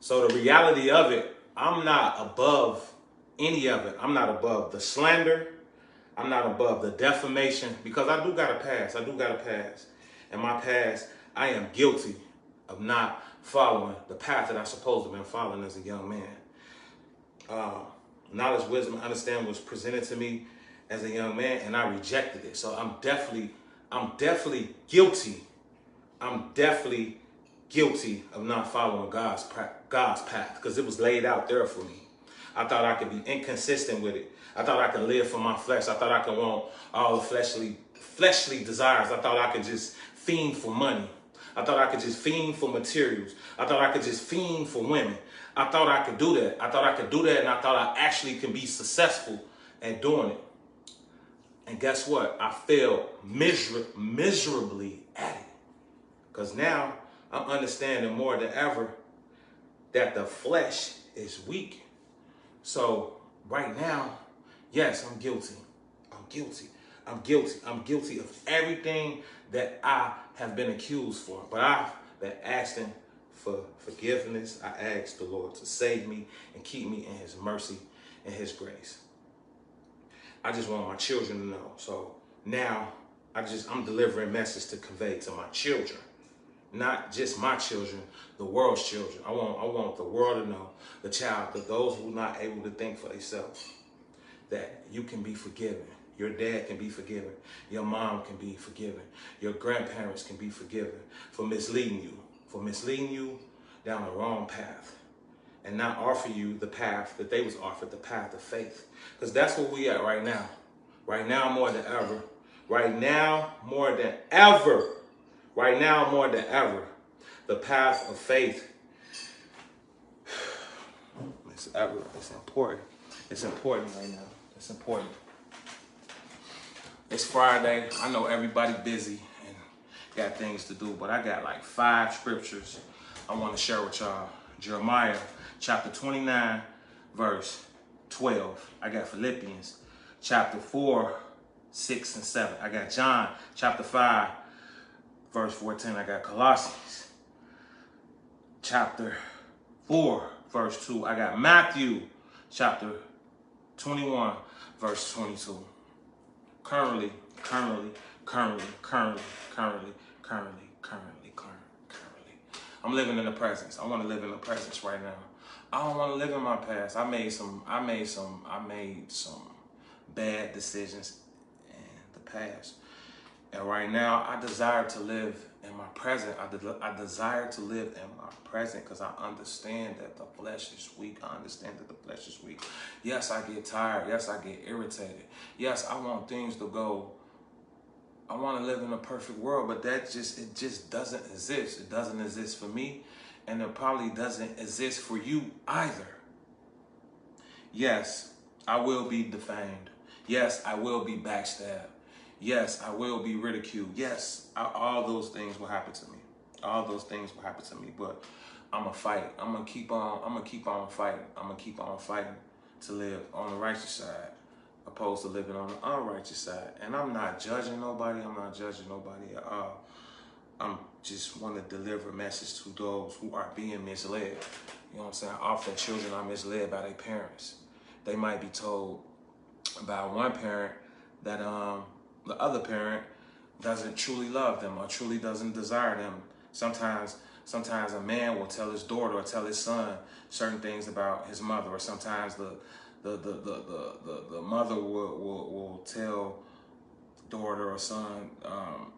So the reality of it, I'm not above any of it. I'm not above the slander. I'm not above the defamation, because I do got a past. I do got a past. In my past, I am guilty of not following the path that I'm supposed to have been following as a young man. Knowledge, wisdom, understanding was presented to me as a young man, and I rejected it. So I'm definitely guilty. I'm definitely guilty of not following God's path, because it was laid out there for me. I thought I could be inconsistent with it. I thought I could live for my flesh. I thought I could want all the fleshly desires. I thought I could just fiend for money. I thought I could just fiend for materials. I thought I could just fiend for women. I thought I could do that. I thought I could do that, and I thought I actually can be successful at doing it. And guess what? I failed miserably at it. Because now I'm understanding more than ever that the flesh is weak. So right now, yes, I'm guilty. I'm guilty. I'm guilty. I'm guilty of everything that I have been accused for. But I've been asking for forgiveness. I asked the Lord to save me and keep me in his mercy and his grace. I just want my children to know. So now I'm delivering a message to convey to my children. Not just my children, the world's children. I want the world to know, the child, that those who are not able to think for themselves, that you can be forgiven. Your dad can be forgiven. Your mom can be forgiven. Your grandparents can be forgiven for misleading you down the wrong path, and not offer you the path that they was offered, the path of faith. Because that's where we at right now. Right now more than ever. Right now more than ever. Right now more than ever. The path of faith. It's important. It's important right now. It's important. It's Friday. I know everybody busy and got things to do, but I got like 5 scriptures I want to share with y'all. Jeremiah chapter 29, verse 12. I got Philippians chapter 4, 6, and 7. I got John chapter 5, verse 14. I got Colossians chapter 4, verse 2. I got Matthew chapter 21, verse 22. Currently. I'm living in the presence. I want to live in the presence right now. I don't want to live in my past. I made some bad decisions in the past. And right now, I desire to live in my present. I desire to live in my present because I understand that the flesh is weak. I understand that the flesh is weak. Yes, I get tired. Yes, I get irritated. Yes, I want things to go. I want to live in a perfect world, but it just doesn't exist. It doesn't exist for me, and it probably doesn't exist for you either. Yes, I will be defamed. Yes, I will be backstabbed. Yes, I will be ridiculed. Yes, all those things will happen to me. All those things will happen to me, but I'm going to fight. I'm going to keep on fighting. I'm going to keep on fighting to live on the righteous side, opposed to living on the unrighteous side. And I'm not judging nobody. I'm not judging nobody at all. I'm just want to deliver a message to those who are being misled. You know what I'm saying? Often children are misled by their parents. They might be told by one parent that the other parent doesn't truly love them or truly doesn't desire them. Sometimes a man will tell his daughter or tell his son certain things about his mother, or sometimes the mother will tell daughter or son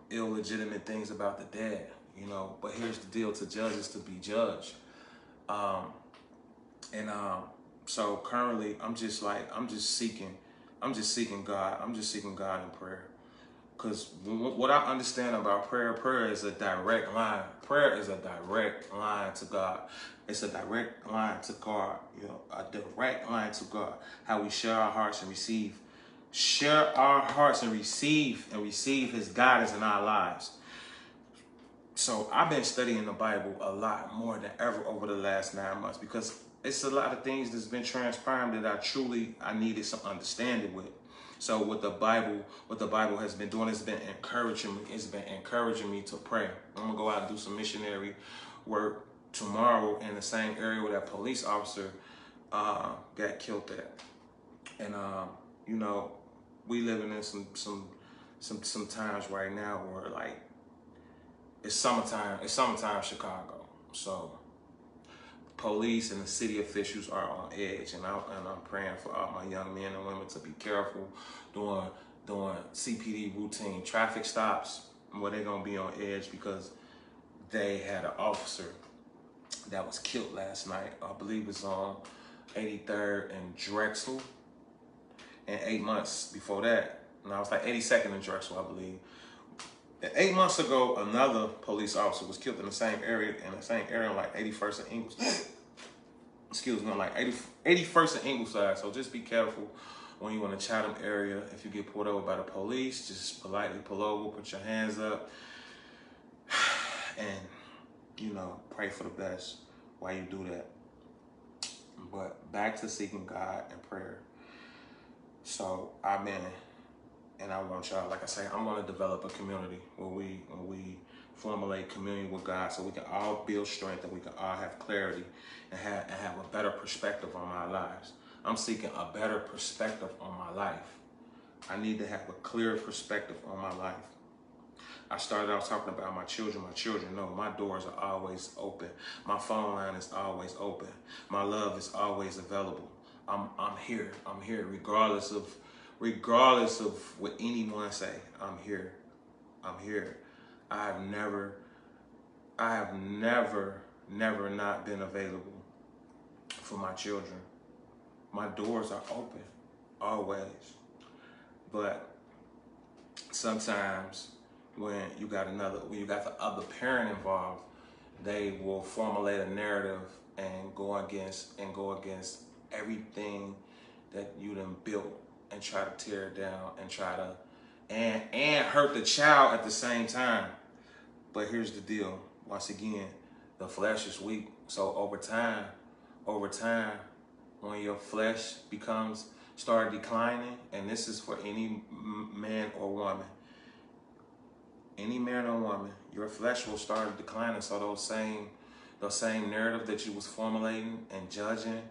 illegitimate things about the dad, you know. But here's the deal: to judge is to be judged. So currently I'm just seeking God. I'm just seeking God in prayer. Because what I understand about prayer is a direct line. Prayer is a direct line to God. It's a direct line to God, you know, a direct line to God. How we share our hearts and receive his guidance in our lives. So I've been studying the Bible a lot more than ever over the last 9 months, because it's a lot of things that's been transpiring that I needed some understanding with. So what the Bible has been doing, it's been encouraging me to pray. I'm gonna go out and do some missionary work tomorrow in the same area where that police officer got killed at. And you know, we living in some times right now where like it's summertime. It's summertime Chicago. So police and the city officials are on edge, and I'm praying for all my young men and women to be careful doing CPD routine traffic stops where they're gonna be on edge because they had an officer that was killed last night. I believe it's on 83rd and Drexel, and 8 months before that, and I was like 82nd and Drexel, I believe. 8 months ago, another police officer was killed in the same area, like 81st and Ingleside. Excuse me, like 81st and Ingleside. So just be careful when you're in the Chatham area. If you get pulled over by the police, just politely pull over, put your hands up, and, you know, pray for the best while you do that. But back to seeking God and prayer. So I've been, and I want y'all, like I say, I want to develop a community where we formulate communion with God, so we can all build strength and we can all have clarity and have a better perspective on our lives. I'm seeking a better perspective on my life. I need to have a clear perspective on my life. I started out talking about my children. My children know my doors are always open. My phone line is always open. My love is always available. I'm here. I'm here regardless of what anyone say. I'm here. I'm here. I have never not been available for my children. My doors are open, always. But sometimes when you got the other parent involved, they will formulate a narrative and go against everything that you done built and try to tear it down and try to and hurt the child at the same time. But here's the deal. Once again, the flesh is weak. So over time, when your flesh start declining, and this is for any man or woman, your flesh will start declining. So those same narrative that you was formulating and judging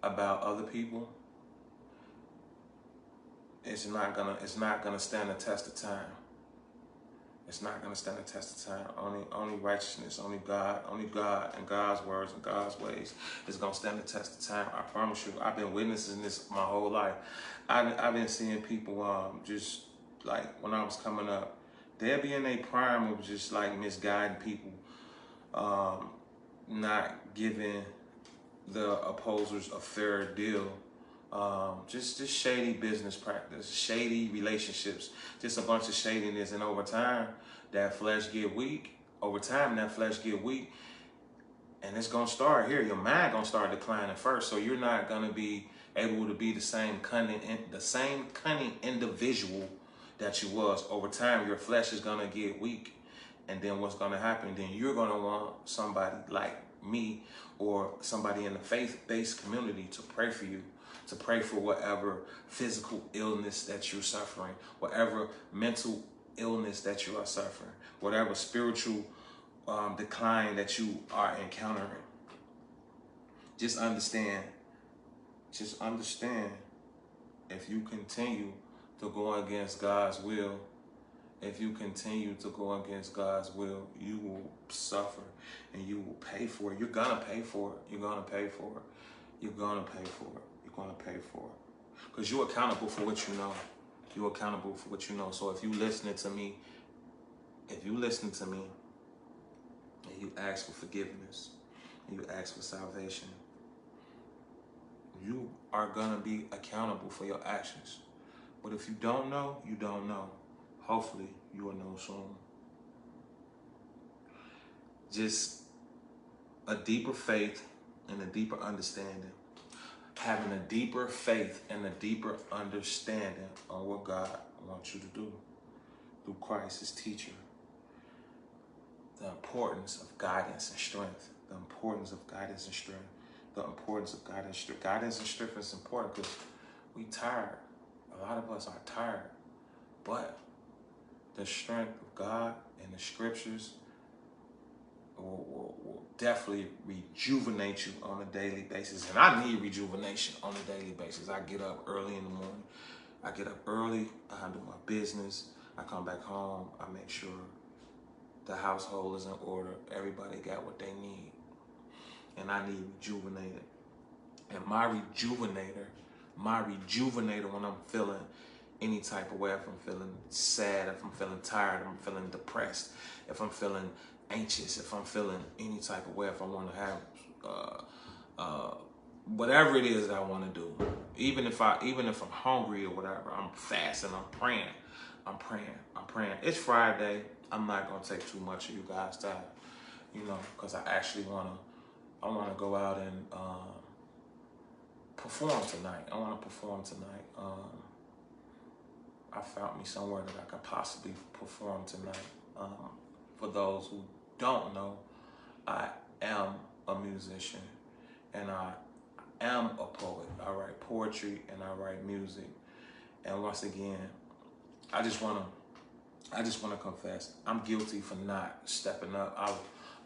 about other people, it's not gonna stand the test of time. It's not gonna stand the test of time. Only righteousness, only God and God's words and God's ways is gonna stand the test of time. I promise you. I've been witnessing this my whole life. I've been seeing people just like when I was coming up, they'll be in their prime of just like misguiding people, not giving the opposers a fair deal. Just shady business practice, shady relationships, just a bunch of shadiness. And over time, that flesh get weak. And it's gonna start here. Your mind gonna start declining first. So you're not gonna be able to be the same cunning individual that you was. Over time, your flesh is gonna get weak. And then what's gonna happen? Then you're gonna want somebody like me or somebody in the faith-based community to pray for you, to pray for whatever physical illness that you're suffering, whatever mental illness that you are suffering, whatever spiritual decline that you are encountering. Just understand, if you continue to go against God's will, you will suffer and you will pay for it. You're gonna pay for it. Because you're accountable for what you know. So if you listening to me, and you ask for forgiveness, and you ask for salvation, you are gonna be accountable for your actions. But if you don't know, you don't know. Hopefully, you will know soon. Just a deeper faith and a deeper understanding. Having a deeper faith and a deeper understanding on what God wants you to do through Christ, his teacher. The importance of guidance and strength. Guidance and strength is important because we tired. A lot of us are tired. But the strength of God and the scriptures will definitely rejuvenate you on a daily basis. And I need rejuvenation on a daily basis. I get up early in the morning. I get up early. I handle my business. I come back home. I make sure the household is in order. Everybody got what they need. And I need rejuvenated. And my rejuvenator when I'm feeling any type of way, if I'm feeling sad, if I'm feeling tired, if I'm feeling depressed, if I'm feeling anxious, if I'm feeling any type of way, if I want to have whatever it is that I want to do, even if I'm hungry or whatever, I'm fasting, I'm praying. It's Friday. I'm not gonna take too much of you guys' time, because I actually wanna go out and perform tonight. I want to perform tonight. I found me somewhere that I could possibly perform tonight. For those who don't know, I am a musician and I am a poet. I write poetry and I write music. And once again, I just want to confess, I'm guilty for not stepping up.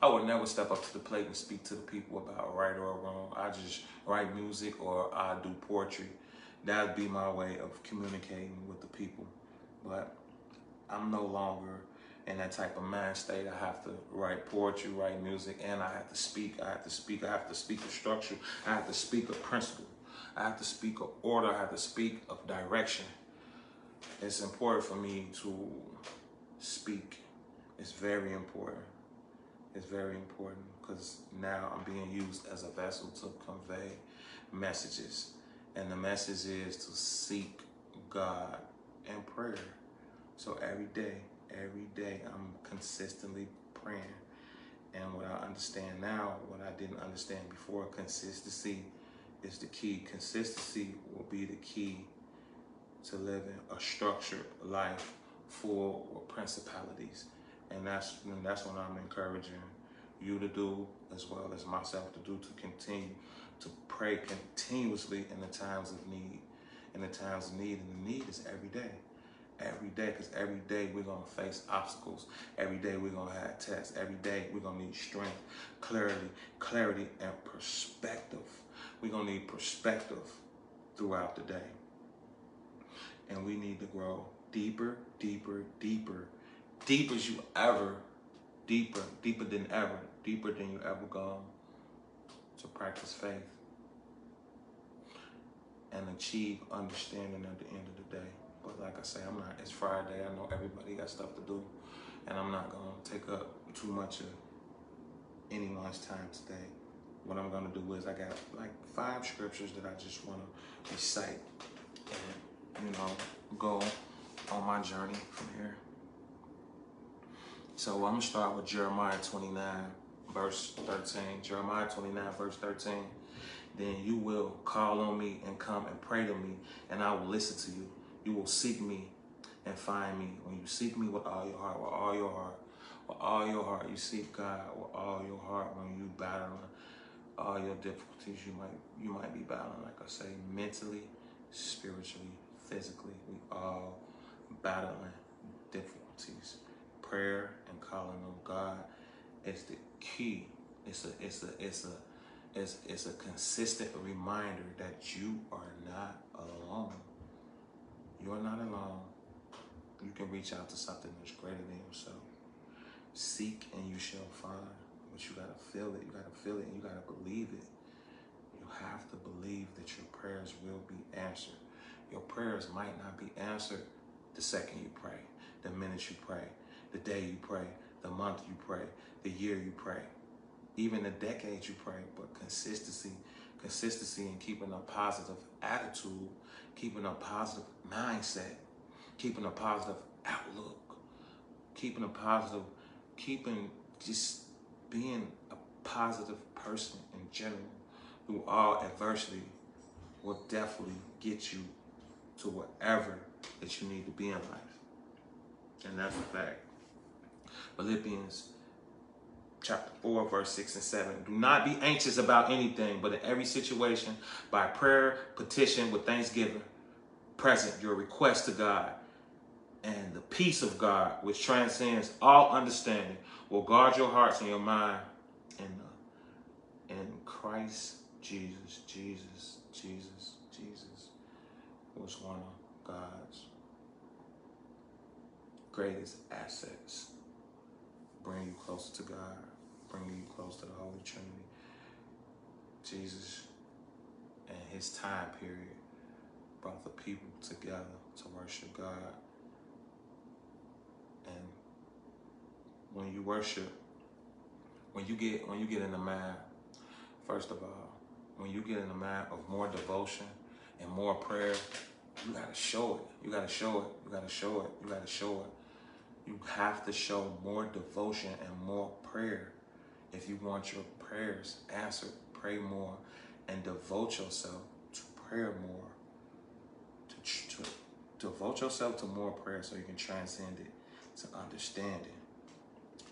I would never step up to the plate and speak to the people about right or wrong. I just write music or I do poetry. That'd be my way of communicating with the people. But I'm no longer in that type of mind state. I have to write poetry, write music, and I have to speak. I have to speak of structure. I have to speak of principle. I have to speak of order. I have to speak of direction. It's important for me to speak. It's very important. It's very important because now I'm being used as a vessel to convey messages. And the message is to seek God in prayer. So every day I'm consistently praying. And what I understand now, what I didn't understand before, consistency is the key. Consistency will be the key to living a structured life full of principalities. And that's what I'm encouraging you to do, as well as myself to do, to continue to pray continuously in the times of need. And the need is every day. Every day, because every day we're going to face obstacles. Every day we're going to have tests. Every day we're going to need strength, clarity, and perspective. We're going to need perspective throughout the day. And we need to grow deeper as you ever, deeper than you ever gone to practice faith and achieve understanding at the end of the day. But like I say, it's Friday. I know everybody got stuff to do, and I'm not going to take up too much of anyone's time today. What I'm going to do is I got like 5 scriptures that I just want to recite and, go on my journey from here. So I'm going to start with Jeremiah 29, verse 13. Jeremiah 29, verse 13. Then you will call on me and come and pray to me, and I will listen to you. You will seek me and find me. When you seek me with all your heart, with all your heart, you seek God with all your heart. When you battling all your difficulties, you might be battling, like I say, mentally, spiritually, physically. We all battling difficulties. Prayer and calling on God is the key. It's a consistent reminder that you are not alone. You're not alone. You can reach out to something that's greater than yourself. Seek and you shall find. But you gotta feel it. You gotta feel it and you gotta believe it. You have to believe that your prayers will be answered. Your prayers might not be answered the second you pray, the minute you pray, the day you pray, the month you pray, the year you pray, even the decade you pray. But consistency and keeping a positive attitude, keeping a positive mindset, keeping a positive outlook, just being a positive person in general through all adversity will definitely get you to whatever that you need to be in life. And that's a fact. Philippians chapter 4, verse 6 and 7. Do not be anxious about anything, but in every situation, by prayer, petition, with thanksgiving, present your request to God. And the peace of God, which transcends all understanding, will guard your hearts and your mind in in Christ Jesus. Jesus was one of God's greatest assets. Bring you closer to God, bring you close to the Holy Trinity. Jesus and his time period brought the people together to worship God. And when you worship, when you get in the mind, first of all, when you get in the mind of more devotion and more prayer, you gotta show it. You gotta show it. You gotta show it. You gotta show it. You have to show more devotion and more prayer. If you want your prayers answered, pray more and devote yourself to prayer more. To devote yourself to more prayer so you can transcend it to understanding.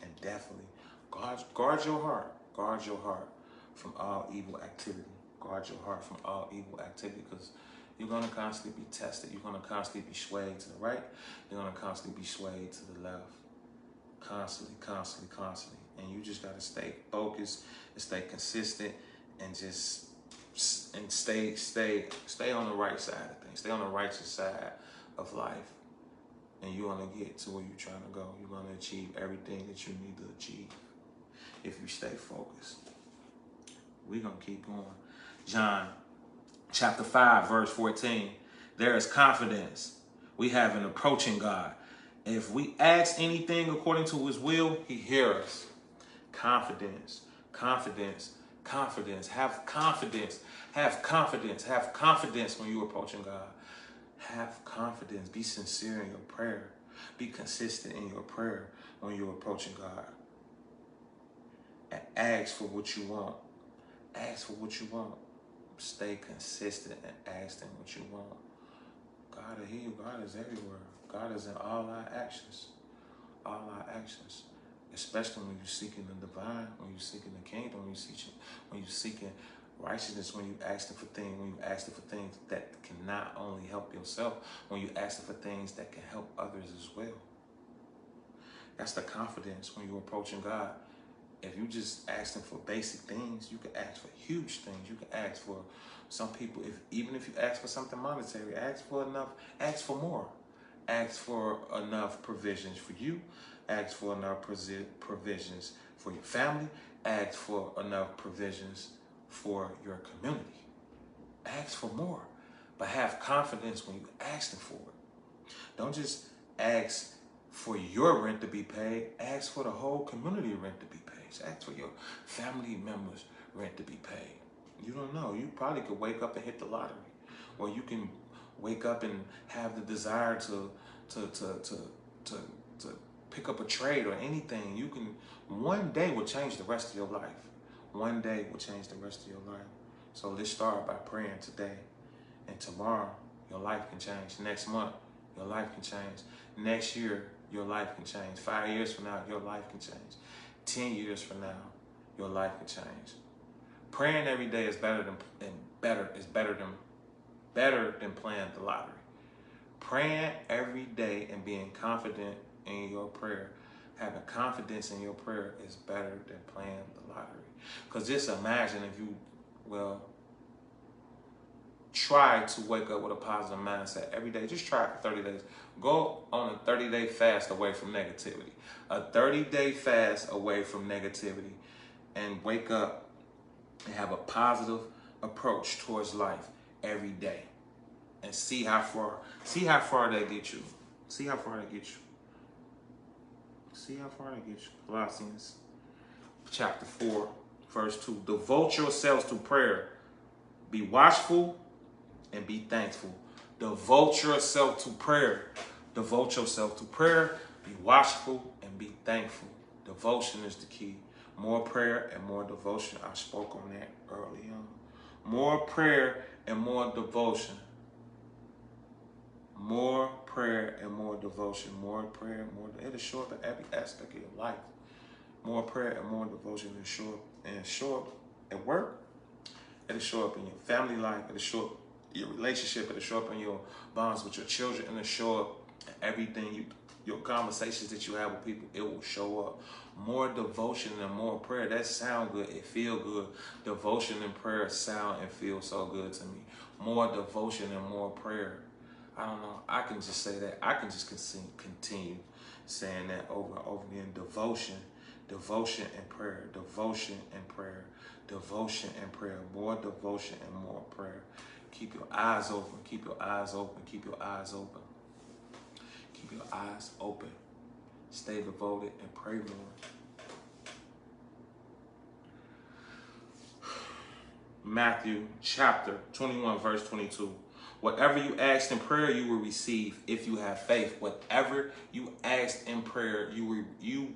And definitely guard your heart. Guard your heart from all evil activity. Guard your heart from all evil activity, because you're going to constantly be tested. You're going to constantly be swayed to the right. You're going to constantly be swayed to the left. Constantly. And you just got to stay focused and stay consistent and just stay on the right side of things. Stay on the righteous side of life. And you're going to get to where you're trying to go. You're going to achieve everything that you need to achieve if you stay focused. We're going to keep going. John chapter 5, verse 14. There is confidence we have in approaching God. If we ask anything according to his will, he hears us. Confidence. Have confidence when you're approaching God. Have confidence. Be sincere in your prayer. Be consistent in your prayer when you're approaching God. And ask for what you want. Ask for what you want. Stay consistent and ask him what you want. God will hear you. God is everywhere. God is in all our actions. All our actions. Especially when you're seeking the divine, when you're seeking the kingdom, when you're seeking righteousness, when you're asking for things that can not only help yourself, when you're asking for things that can help others as well. That's the confidence when you're approaching God. If you just asking for basic things, you can ask for huge things. You can ask for some people, even if you ask for something monetary, ask for more. Ask for enough provisions for you. Ask for enough provisions for your family. Ask for enough provisions for your community. Ask for more, but have confidence when you're asking for it. Don't just ask for your rent to be paid. Ask for the whole community rent to be paid. Ask for your family members' rent to be paid. You don't know. You probably could wake up and hit the lottery, or you can wake up and have the desire to pick up a trade or anything. You can. One day will change the rest of your life. One day will change the rest of your life. So let's start by praying today, and tomorrow your life can change. Next month your life can change. Next year your life can change. 5 years from now your life can change. 10 years from now your life can change. Praying every day is better than playing the lottery. Praying every day and being confident in your prayer, having confidence in your prayer is better than playing the lottery. Because just imagine if you, try to wake up with a positive mindset every day. Just try it for 30 days. Go on a 30-day fast away from negativity. A 30-day fast away from negativity. And wake up and have a positive approach towards life every day. And see how far they get you. See how far they get you. See how far they get you. Colossians chapter 4, verse 2. Devote yourselves to prayer. Be watchful and be thankful. Devote yourself to prayer. Devote yourself to prayer. Be watchful and be thankful. Devotion is the key. More prayer and more devotion. I spoke on that early on. More prayer and more devotion. More prayer and more devotion. More prayer and more. It'll show up in every aspect of your life. More prayer and more devotion will show up at work. It'll show up in your family life. It'll show up in your relationship. It'll show up in your bonds with your children. And it'll show up in everything your conversations that you have with people, it will show up. More devotion and more prayer. That sound good. It feel good. Devotion and prayer sound and feel so good to me. More devotion and more prayer. I don't know. I can just say that. I can just continue saying that over and over again. Devotion, devotion and prayer. Devotion and prayer. Devotion and prayer. More devotion and more prayer. Keep your eyes open. Keep your eyes open. Keep your eyes open. Keep your eyes open. Stay devoted and pray more. Matthew chapter 21, verse 22. Whatever you ask in prayer, you will receive if you have faith. Whatever you ask in prayer, you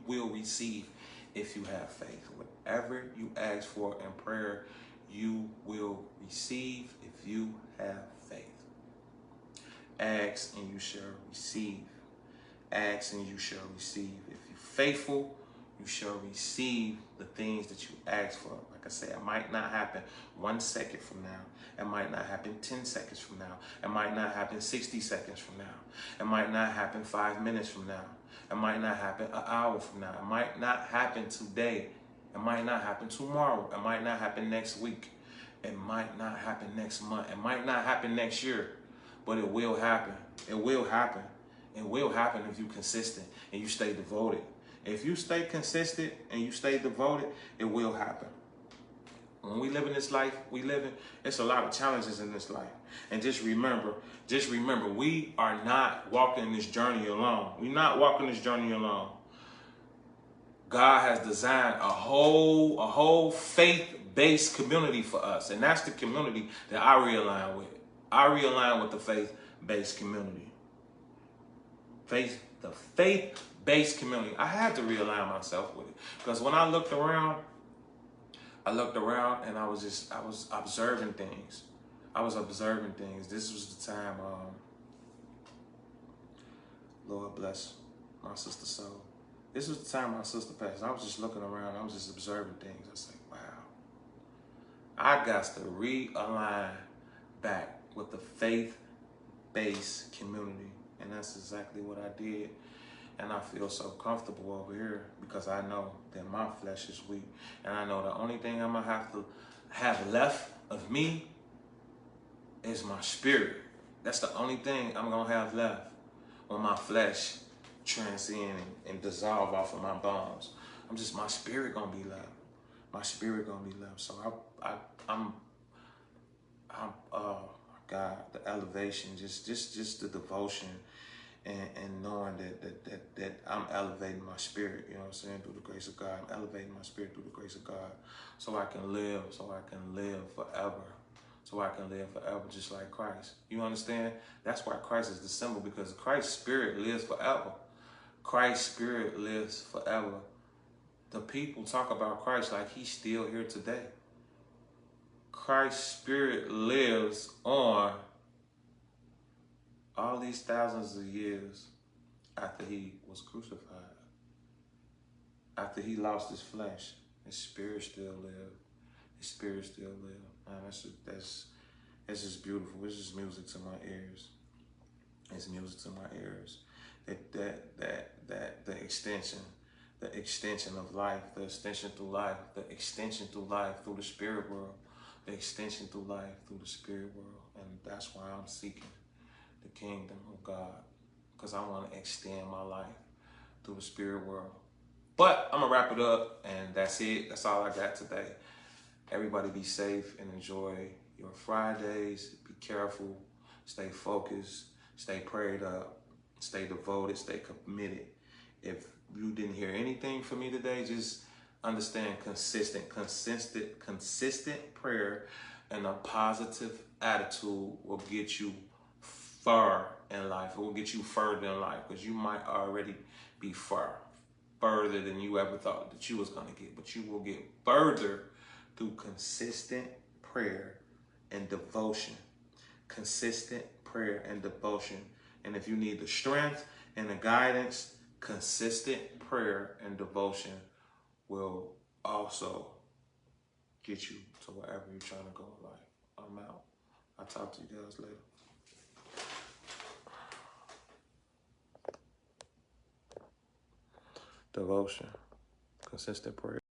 will receive if you have faith. Whatever you ask for in prayer, you will receive if you have faith. Ask and you shall receive. Ask and you shall receive. If you're faithful, you shall receive the things that you ask for. Like I say, it might not happen 1 second from now. It might not happen 10 seconds from now. It might not happen 60 seconds from now. It might not happen 5 minutes from now. It might not happen an hour from now. It might not happen today. It might not happen tomorrow. It might not happen next week. It might not happen next month. It might not happen next year. But it will happen. It will happen. It will happen if you're consistent and you stay devoted. If you stay consistent and you stay devoted, it will happen. When we live in this life, it's a lot of challenges in this life. And just remember, we are not walking this journey alone. We're not walking this journey alone. God has designed a whole faith-based community for us. And that's the community that I realign with. I realign with the faith-based community. The faith-based community. I had to realign myself with it. Because when I looked around and I was observing things. This was the time, Lord bless my sister's soul. This was the time my sister passed. I was just looking around. I was just observing things. I was like, wow. I got to realign back with the faith-based community. And that's exactly what I did. And I feel so comfortable over here because I know that my flesh is weak. And I know the only thing I'm going to have to have left of me is my spirit. That's the only thing I'm going to have left when my flesh transcend and dissolve off of my bones. My spirit going to be left. My spirit going to be left. So I'm oh my God, the elevation, just the devotion. And knowing that I'm elevating my spirit, you know what I'm saying, through the grace of God. I'm elevating my spirit through the grace of God so I can live forever. So I can live forever just like Christ. You understand? That's why Christ is the symbol, because Christ's spirit lives forever. Christ's spirit lives forever. The people talk about Christ like he's still here today. Christ's spirit lives on all these thousands of years after he was crucified, after he lost his flesh, his spirit still lived. His spirit still lived. Man, that's just beautiful. It's just music to my ears. It's music to my ears. The extension of life, the extension through life, the extension through life through the spirit world, the extension through life through the spirit world, and that's why I'm seeking the kingdom of God, because I want to extend my life through the spirit world. But I'm going to wrap it up, and that's it. That's all I got today. Everybody be safe and enjoy your Fridays. Be careful. Stay focused. Stay prayed up. Stay devoted. Stay committed. If you didn't hear anything from me today, just understand consistent prayer and a positive attitude will get you far in life. It will get you further in life, because you might already be further than you ever thought that you was going to get. But you will get further through consistent prayer and devotion. Consistent prayer and devotion. And if you need the strength and the guidance, consistent prayer and devotion will also get you to wherever you're trying to go in life. I'm out. I'll talk to you guys later. devotion, consistent prayer.